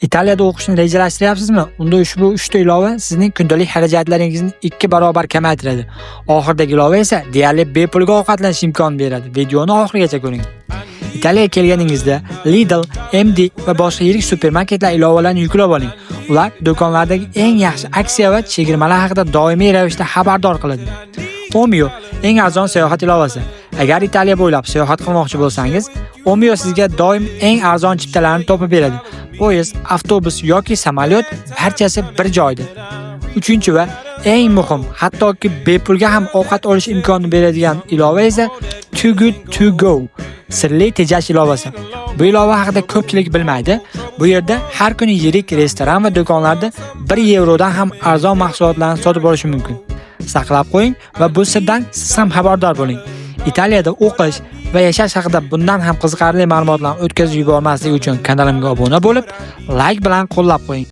Italiyada o'qishni rejalashtiryapsizmi? Unda ushbu 3 ta ilova sizning kundalik xarajatlaringizni 2 barobar kamaytiradi. Oxirdagi ilova esa deyarli bepulga ovqatlanish imkonini beradi. Videoni oxirigacha ko'ring. Italiyaga kelganingizda Lidl, MD va boshqa yirik supermarketlar ilovalarni yuklab oling. Ular do'konlardagi eng yaxshi aksiya va chegirmalar haqida doimiy ravishda xabardor qiladi. Omio eng arzon sayohat ilovasi. Agar Italiya bo'ylab sayohat qilmoqchi bo'lsangiz, Omio sizga doim eng arzon chiptalarni topib beradi. Poyezd, avtobus yoki samolyot barchasi bir joyda. 3 va eng muhim, hattoki bepulga ham ovqat olish imkonini beradigan ilova esa Too Good To Go. Sirli tejash ilovasi. Bu ilova haqida ko'pchilik bilmaydi. Bu yerda har kuni yirik restoran va do'konlarda 1 yevrodan ham arzon mahsulotlarni sotib olish mumkin. Saqlab qo'ying va bu sirdan siz ham xabardor bo'ling. Italiyada o'qish va yashash haqida bundan ham qiziqarli ma'lumotlarni o'tkazib yubormaslik uchun kanalimga obuna bo'lib, like bilan qo'llab qo'ying.